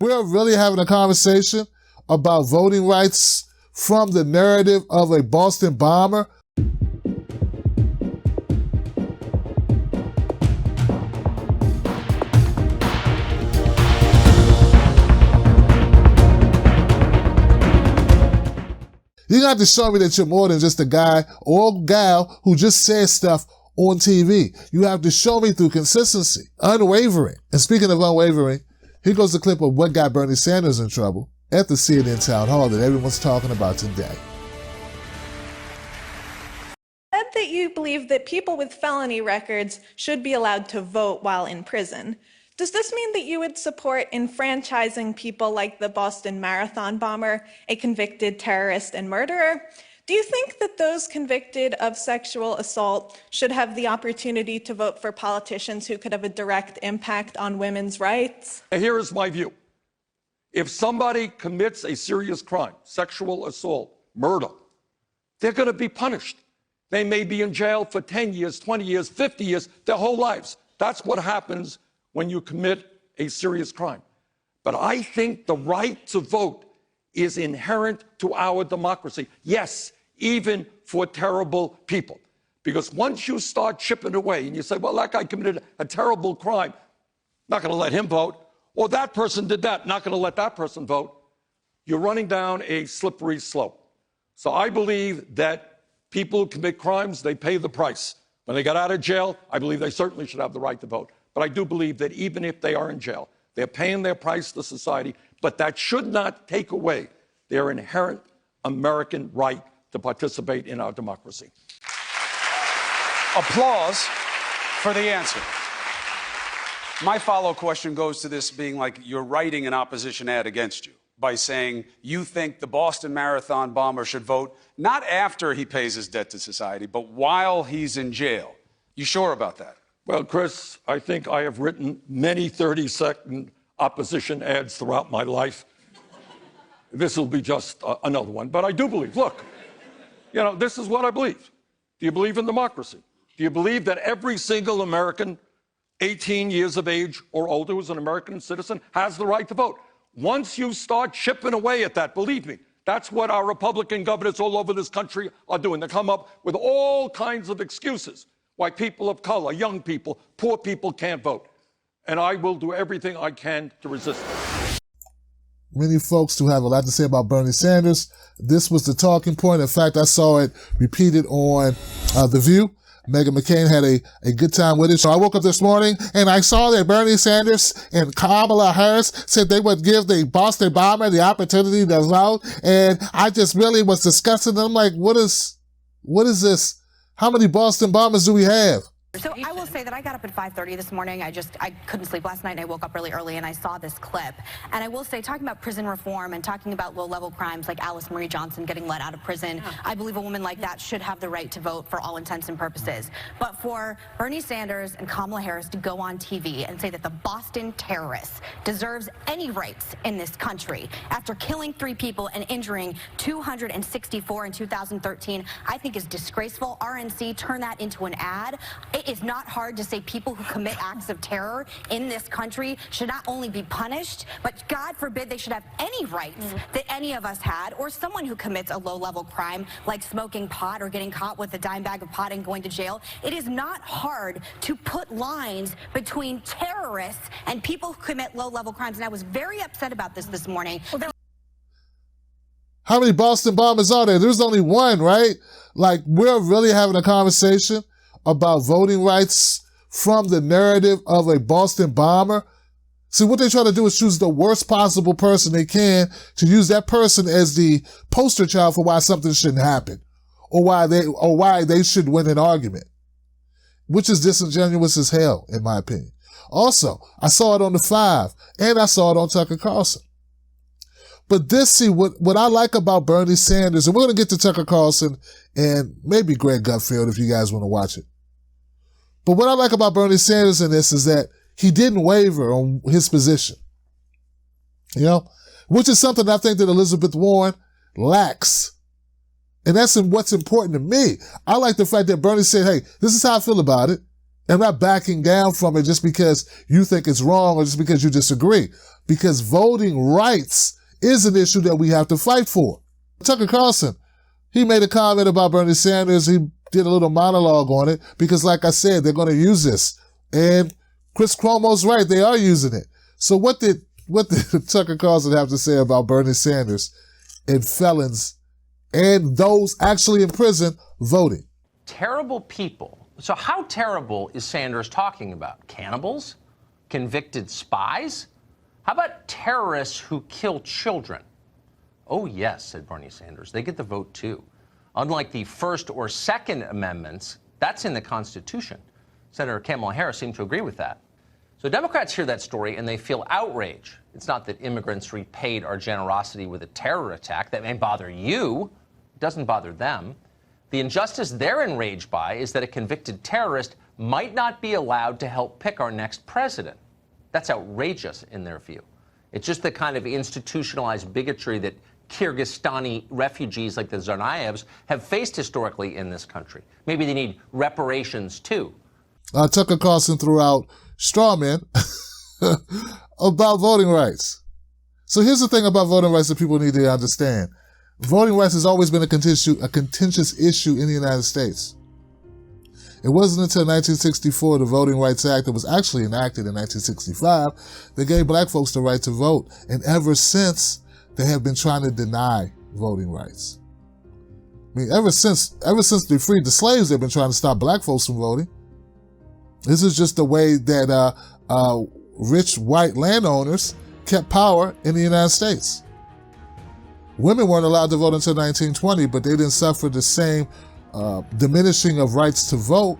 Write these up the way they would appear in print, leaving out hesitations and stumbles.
We're really having a conversation about voting rights from the narrative of a Boston bomber. You got to show me that you're more than just a guy or gal who just says stuff on TV. You have to show me through consistency, unwavering. And speaking of unwavering, here goes the clip of what got Bernie Sanders in trouble at the CNN town hall that everyone's talking about today. Said that you believe that people with felony records should be allowed to vote while in prison. Does this mean that you would support enfranchising people like the Boston Marathon bomber, a convicted terrorist and murderer? Do you think that those convicted of sexual assault should have the opportunity to vote for politicians who could have a direct impact on women's rights? Here is my view. If somebody commits a serious crime, sexual assault, murder, they're going to be punished. They may be in jail for 10 years, 20 years, 50 years, their whole lives. That's what happens when you commit a serious crime. But I think the right to vote is inherent to our democracy. Yes, even for terrible people. Because once you start chipping away and you say, well, that guy committed a terrible crime, not going to let him vote, or that person did that, not going to let that person vote, you're running down a slippery slope. So I believe that people who commit crimes, they pay the price. When they got out of jail, I believe they certainly should have the right to vote. But I do believe that even if they are in jail, they're paying their price to society, but that should not take away their inherent American right to participate in our democracy. Applause for the answer. My follow-up question goes to this being like you're writing an opposition ad against you by saying you think the Boston Marathon bomber should vote not after he pays his debt to society, but while he's in jail. You sure about that? Well, Chris, I think I have written many 30-second opposition ads throughout my life. This will be just another one. But I do believe, look, this is what I believe. Do you believe in democracy? Do you believe that every single American 18 years of age or older who's an American citizen has the right to vote? Once you start chipping away at that, believe me, that's what our Republican governors all over this country are doing. They come up with all kinds of excuses why people of color, young people, poor people can't vote. And I will do everything I can to resist it. Many folks who have a lot to say about Bernie Sanders. This was the talking point. In fact, I saw it repeated on The View. Meghan McCain had a good time with it. So I woke up this morning and I saw that Bernie Sanders and Kamala Harris said they would give the Boston bomber the opportunity to vote. And I just really was discussing them. I'm like, what is this? How many Boston bombers do we have? So I will say that I got up at 5:30 this morning. I couldn't sleep last night and I woke up really early and I saw this clip. And I will say, talking about prison reform and talking about low-level crimes like Alice Marie Johnson getting let out of prison, I believe a woman like that should have the right to vote for all intents and purposes. But for Bernie Sanders and Kamala Harris to go on TV and say that the Boston terrorist deserves any rights in this country after killing 3 people and injuring 264 in 2013, I think is disgraceful. RNC turned that into an ad. It is not hard to say people who commit acts of terror in this country should not only be punished, but God forbid they should have any rights that any of us had, or someone who commits a low-level crime like smoking pot or getting caught with a dime bag of pot and going to jail. It is not hard to put lines between terrorists and people who commit low-level crimes, and I was very upset about this morning. How many Boston bombers are there? There's only one, right? Like, we're really having a conversation about voting rights from the narrative of a Boston bomber. See, what they try to do is choose the worst possible person they can to use that person as the poster child for why something shouldn't happen or why they should win an argument, which is disingenuous as hell, in my opinion. Also, I saw it on The 5 and I saw it on Tucker Carlson. But what I like about Bernie Sanders, and we're going to get to Tucker Carlson and maybe Greg Gutfeld if you guys want to watch it. But what I like about Bernie Sanders in this is that he didn't waver on his position, which is something I think that Elizabeth Warren lacks. And that's what's important to me. I like the fact that Bernie said, hey, this is how I feel about it. I'm not backing down from it just because you think it's wrong or just because you disagree. Because voting rights is an issue that we have to fight for. Tucker Carlson, he made a comment about Bernie Sanders. He did a little monologue on it because, like I said, they're going to use this. And Chris Cuomo's right. They are using it. So what did Tucker Carlson have to say about Bernie Sanders and felons and those actually in prison voting? Terrible people. So how terrible is Sanders talking about? Cannibals? Convicted spies? How about terrorists who kill children? Oh, yes, said Bernie Sanders. They get the vote, too. Unlike the First or Second Amendments, that's in the Constitution. Senator Kamala Harris seemed to agree with that. So Democrats hear that story and they feel outrage. It's not that immigrants repaid our generosity with a terror attack. That may bother you. It doesn't bother them. The injustice they're enraged by is that a convicted terrorist might not be allowed to help pick our next president. That's outrageous in their view. It's just the kind of institutionalized bigotry that Kyrgyzstani refugees like the Tsarnaevs have faced historically in this country. Maybe they need reparations, too. Tucker Carlson threw out straw men about voting rights. So here's the thing about voting rights that people need to understand. Voting rights has always been a contentious issue in the United States. It wasn't until 1964, the Voting Rights Act, that was actually enacted in 1965, that gave black folks the right to vote. And ever since, they have been trying to deny voting rights. I mean, ever since they freed the slaves, they've been trying to stop black folks from voting. This is just the way that rich white landowners kept power in the United States. Women weren't allowed to vote until 1920, but they didn't suffer the same diminishing of rights to vote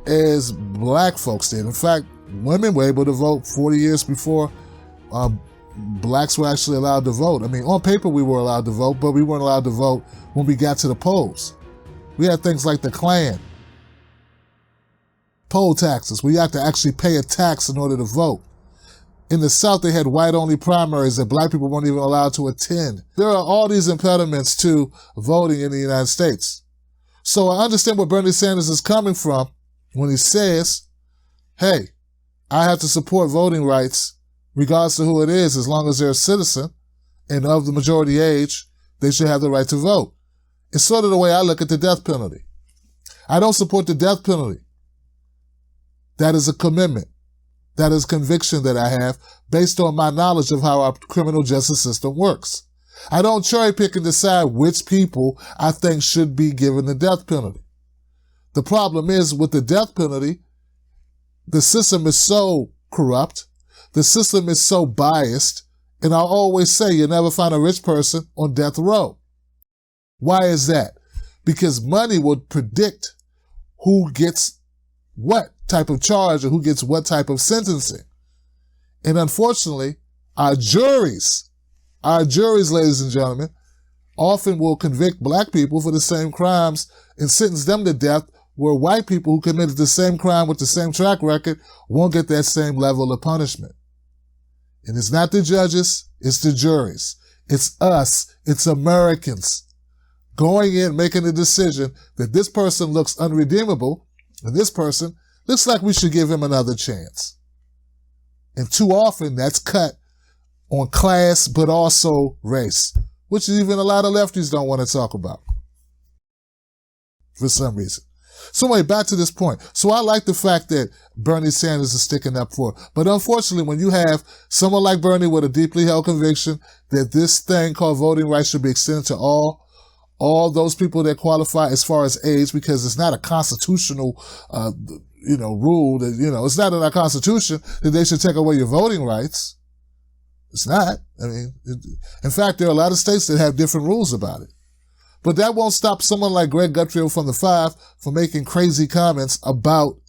as black folks did. In fact, women were able to vote 40 years before blacks were actually allowed to vote. I mean, on paper we were allowed to vote, but we weren't allowed to vote when we got to the polls. We had things like the Klan, poll taxes. We had to actually pay a tax in order to vote. In the South, they had white-only primaries that black people weren't even allowed to attend. There are all these impediments to voting in the United States. So I understand where Bernie Sanders is coming from when he says, hey, I have to support voting rights regardless of who it is. As long as they're a citizen and of the majority age, they should have the right to vote. It's sort of the way I look at the death penalty. I don't support the death penalty. That is a commitment. That is conviction that I have based on my knowledge of how our criminal justice system works. I don't cherry pick and decide which people I think should be given the death penalty. The problem is with the death penalty, the system is so corrupt, the system is so biased, and I always say you never find a rich person on death row. Why is that? Because money will predict who gets what type of charge or who gets what type of sentencing. And unfortunately, our juries, ladies and gentlemen, often will convict black people for the same crimes and sentence them to death, where white people who committed the same crime with the same track record won't get that same level of punishment. And it's not the judges, it's the juries. It's us, it's Americans going in, making a decision that this person looks unredeemable and this person looks like we should give him another chance. And too often that's cut on class, but also race, which even a lot of lefties don't want to talk about for some reason. So anyway, back to this point. So I like the fact that Bernie Sanders is sticking up for it. But unfortunately, when you have someone like Bernie with a deeply held conviction that this thing called voting rights should be extended to all those people that qualify as far as age, because it's not a constitutional, rule that, it's not in our Constitution that they should take away your voting rights. It's not. I mean, in fact, there are a lot of states that have different rules about it. But that won't stop someone like Greg Gutfield from the Five from making crazy comments about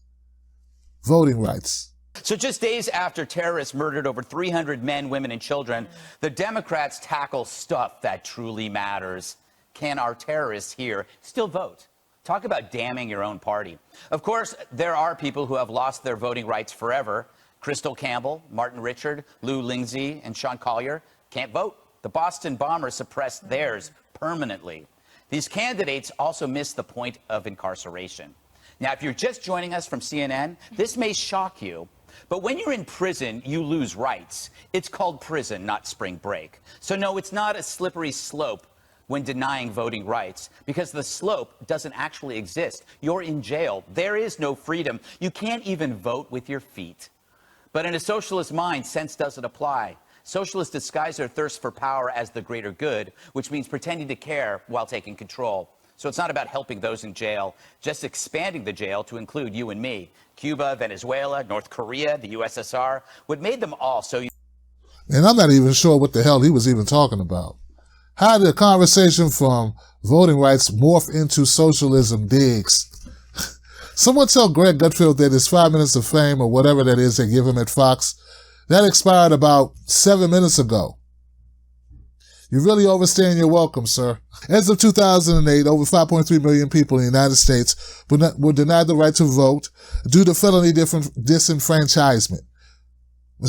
voting rights. So just days after terrorists murdered over 300 men, women, and children, the Democrats tackle stuff that truly matters. Can our terrorists here still vote? Talk about damning your own party. Of course, there are people who have lost their voting rights forever. Crystal Campbell, Martin Richard, Lou Lindsay, and Sean Collier can't vote. The Boston bombers suppressed theirs permanently. These candidates also miss the point of incarceration. Now, if you're just joining us from CNN, this may shock you, but when you're in prison, you lose rights. It's called prison, not spring break. So no, it's not a slippery slope when denying voting rights, because the slope doesn't actually exist. You're in jail. There is no freedom. You can't even vote with your feet. But in a socialist mind, sense doesn't apply. Socialists disguise their thirst for power as the greater good, which means pretending to care while taking control. So it's not about helping those in jail, just expanding the jail to include you and me. Cuba, Venezuela, North Korea, the USSR, what made them all so... And I'm not even sure what the hell he was even talking about. How did the conversation from voting rights morph into socialism digs? Someone tell Greg Gutfeld that his 5 minutes of fame, or whatever that is they give him at Fox, that expired about 7 minutes ago. You're really overstaying your welcome, sir. As of 2008, over 5.3 million people in the United States were denied the right to vote due to felony disenfranchisement.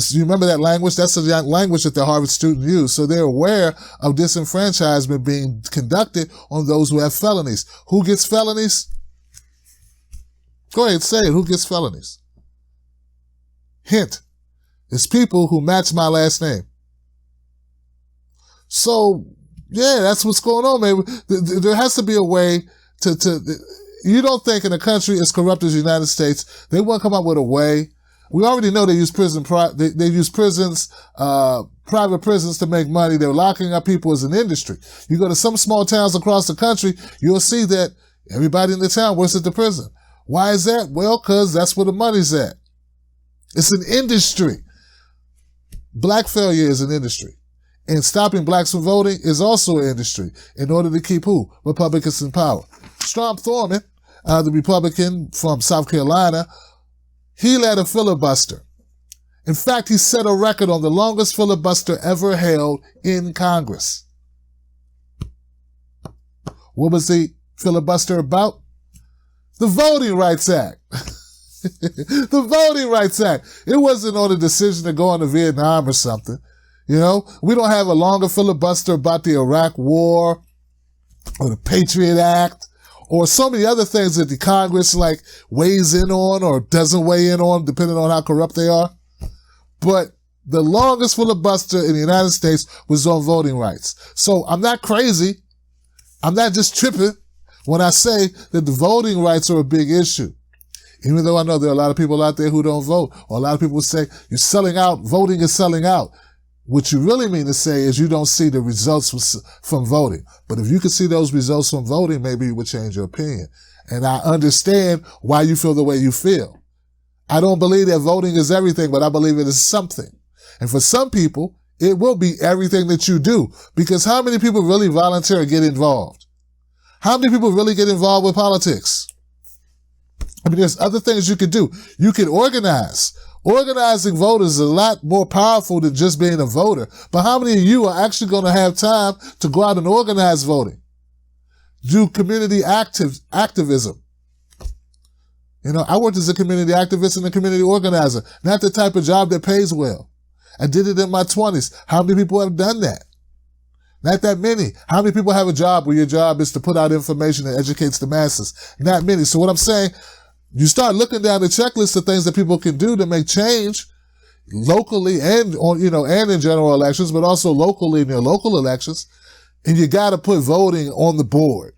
You remember that language? That's the language that the Harvard student used. So they're aware of disenfranchisement being conducted on those who have felonies. Who gets felonies? Go ahead, say it. Who gets felonies? Hint. It's people who match my last name. So, yeah, that's what's going on, man. There has to be a way to you don't think in a country as corrupt as the United States, they won't come up with a way. We already know they use they use prisons, private prisons to make money. They're locking up people as an industry. You go to some small towns across the country, you'll see that everybody in the town works at the prison. Why is that? Well, because that's where the money's at. It's an industry. Black failure is an industry. And stopping blacks from voting is also an industry in order to keep who? Republicans in power. Strom Thurmond, the Republican from South Carolina, he led a filibuster. In fact, he set a record on the longest filibuster ever held in Congress. What was the filibuster about? The Voting Rights Act. The Voting Rights Act. It wasn't on a decision to go into Vietnam or something. You know, we don't have a longer filibuster about the Iraq War or the Patriot Act or so many other things that the Congress like weighs in on or doesn't weigh in on, depending on how corrupt they are. But the longest filibuster in the United States was on voting rights. So I'm not crazy. I'm not just tripping when I say that the voting rights are a big issue. Even though I know there are a lot of people out there who don't vote, or a lot of people say you're selling out, voting is selling out. What you really mean to say is you don't see the results from voting. But if you could see those results from voting, maybe you would change your opinion. And I understand why you feel the way you feel. I don't believe that voting is everything, but I believe it is something. And for some people, it will be everything that you do. Because how many people really volunteer and get involved? How many people really get involved with politics? I mean, there's other things you could do. You can organize. Organizing voters is a lot more powerful than just being a voter. But how many of you are actually going to have time to go out and organize voting? Do community activism. You know, I worked as a community activist and a community organizer. Not the type of job that pays well. I did it in my 20s. How many people have done that? Not that many. How many people have a job where your job is to put out information that educates the masses? Not many. So what I'm saying, you start looking down the checklist of things that people can do to make change locally and on, and in general elections, but also locally in your local elections. And you got to put voting on the board.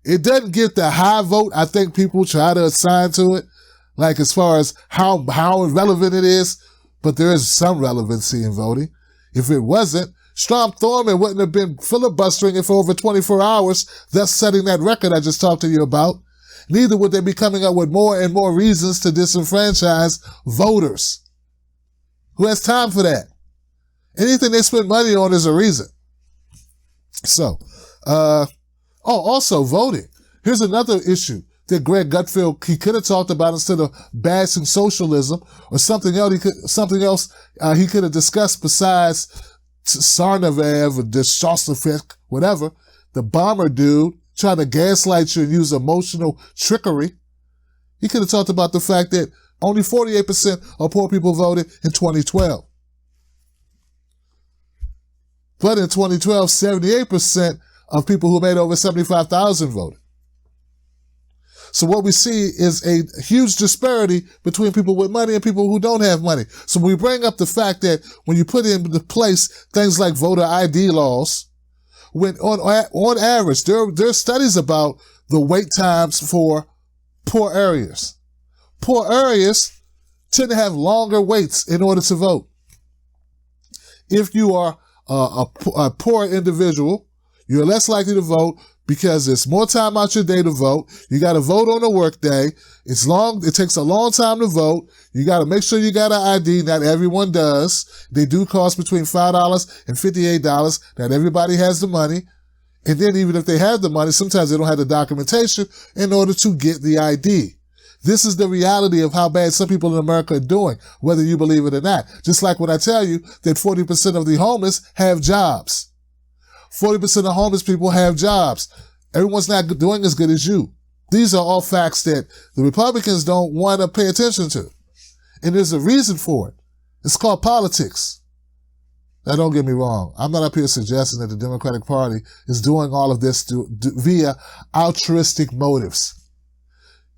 It doesn't get the high vote I think people try to assign to it, like as far as how relevant it is, but there is some relevancy in voting. If it wasn't, Strom Thurmond wouldn't have been filibustering it for over 24 hours, thus setting that record I just talked to you about. Neither would they be coming up with more and more reasons to disenfranchise voters. Who has time for that? Anything they spend money on is a reason. So, also voting. Here's another issue that Greg Gutfeld, he could have talked about instead of bashing socialism or something else. He could have discussed besides Tsarnaev or Deshostovich, whatever, the bomber dude trying to gaslight you and use emotional trickery. He could have talked about the fact that only 48% of poor people voted in 2012. But in 2012, 78% of people who made over 75,000 voted. So what we see is a huge disparity between people with money and people who don't have money. So we bring up the fact that when you put into place things like voter ID laws, when on average, there are studies about the wait times for poor areas. Poor areas tend to have longer waits in order to vote. If you are a poor individual, you're less likely to vote because there's more time out your day to vote. You got to vote on a work day. It's long. It takes a long time to vote. You got to make sure you got an ID. Not everyone does. They do cost between $5 and $58. Not everybody has the money. And then even if they have the money, sometimes they don't have the documentation in order to get the ID. This is the reality of how bad some people in America are doing, whether you believe it or not. Just like when I tell you that 40% of the homeless have jobs. 40% of homeless people have jobs. Everyone's not doing as good as you. These are all facts that the Republicans don't want to pay attention to. And there's a reason for it. It's called politics. Now, don't get me wrong. I'm not up here suggesting that the Democratic Party is doing all of this via altruistic motives.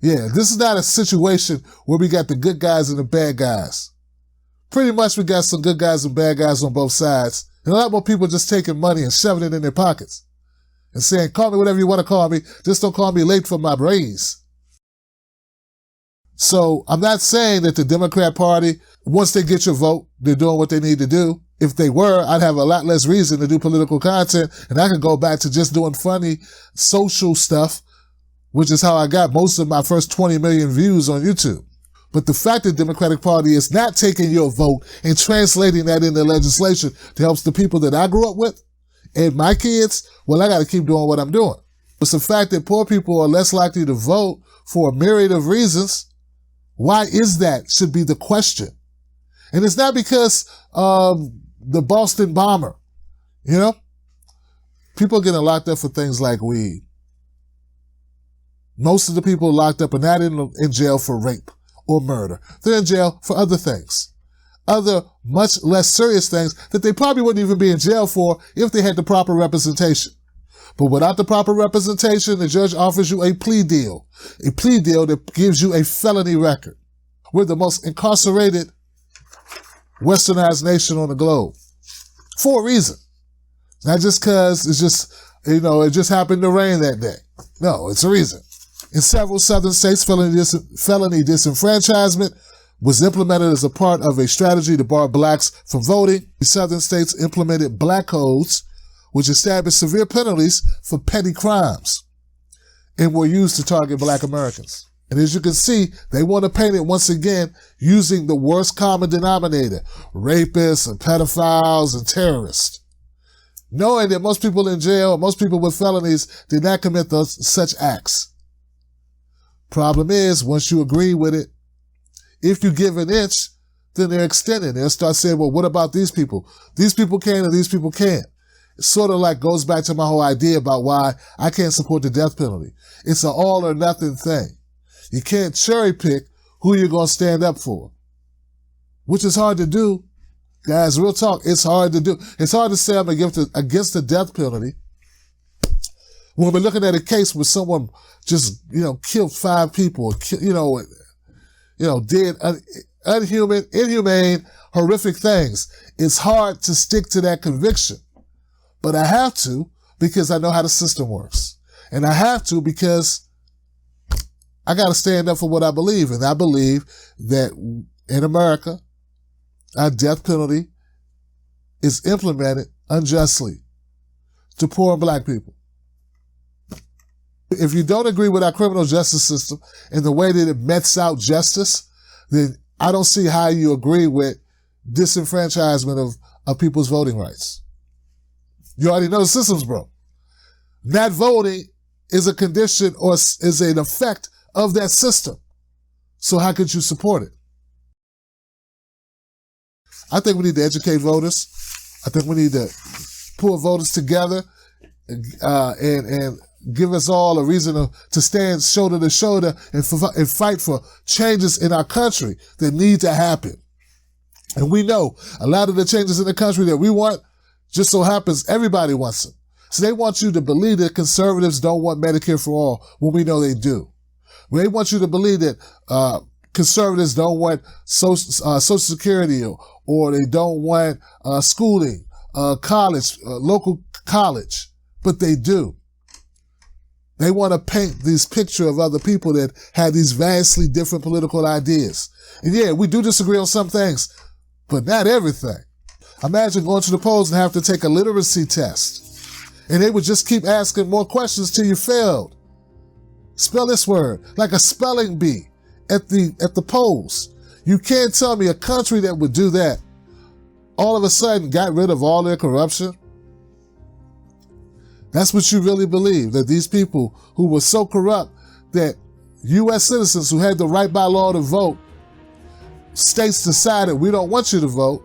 Yeah, this is not a situation where we got the good guys and the bad guys. Pretty much we got some good guys and bad guys on both sides. And a lot more people just taking money and shoving it in their pockets and saying, call me whatever you want to call me, just don't call me late for my raise. So I'm not saying that the Democrat Party, once they get your vote, they're doing what they need to do. If they were, I'd have a lot less reason to do political content, and I could go back to just doing funny social stuff, which is how I got most of my first 20 million views on YouTube. But the fact that the Democratic Party is not taking your vote and translating that into legislation to help the people that I grew up with and my kids, well, I got to keep doing what I'm doing. It's the fact that poor people are less likely to vote for a myriad of reasons. Why is that? Should be the question. And it's not because the Boston bomber, you know? People are getting locked up for things like weed. Most of the people locked up are not in jail for rape or murder. They're in jail for other things. Other much less serious things that they probably wouldn't even be in jail for if they had the proper representation. But without the proper representation, the judge offers you a plea deal that gives you a felony record. We're the most incarcerated westernized nation on the globe. For a reason. Not just because it's just, it just happened to rain that day. No, it's a reason. In several southern states, felony disenfranchisement was implemented as a part of a strategy to bar blacks from voting. The southern states implemented black codes, which established severe penalties for petty crimes and were used to target black Americans. And as you can see, they want to paint it once again using the worst common denominator, rapists and pedophiles and terrorists. Knowing that most people in jail, most people with felonies did not commit such acts. Problem is, once you agree with it, if you give an inch, then they're extending. They'll start saying, well, what about these people? These people can and these people can't. It sort of like goes back to my whole idea about why I can't support the death penalty. It's an all or nothing thing. You can't cherry pick who you're going to stand up for, which is hard to do. Guys, real talk, it's hard to do. It's hard to say I'm against the death penalty when we're looking at a case where someone just, killed 5 people, did inhumane, horrific things. It's hard to stick to that conviction. But I have to because I know how the system works. And I have to because I got to stand up for what I believe. And I believe that in America, our death penalty is implemented unjustly to poor and black people. If you don't agree with our criminal justice system and the way that it mets out justice, then I don't see how you agree with disenfranchisement of people's voting rights. You already know the system's broke. Not voting is a condition or is an effect of that system. So how could you support it? I think we need to educate voters. I think we need to pull voters together and give us all a reason to stand shoulder to shoulder and fight for changes in our country that need to happen. And we know a lot of the changes in the country that we want just so happens everybody wants them. So they want you to believe that conservatives don't want Medicare for all when we know they do. They want you to believe that conservatives don't want Social Security or they don't want schooling, college, local college, but they do. They want to paint this picture of other people that have these vastly different political ideas. And yeah, we do disagree on some things, but not everything. Imagine going to the polls and have to take a literacy test. And they would just keep asking more questions till you failed. Spell this word, like a spelling bee at the polls. You can't tell me a country that would do that all of a sudden got rid of all their corruption. That's what you really believe, that these people who were so corrupt that U.S. citizens who had the right by law to vote, states decided we don't want you to vote,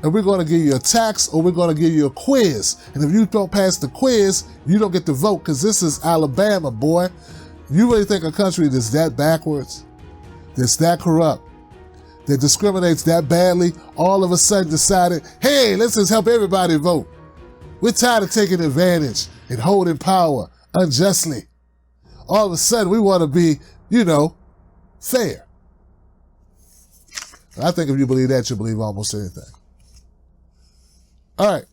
and we're going to give you a tax or we're going to give you a quiz. And if you don't pass the quiz, you don't get to vote because this is Alabama, boy. You really think a country that's that backwards, that's that corrupt, that discriminates that badly, all of a sudden decided, hey, let's just help everybody vote. We're tired of taking advantage and holding power unjustly. All of a sudden, we want to be, fair. I think if you believe that, you believe almost anything. All right.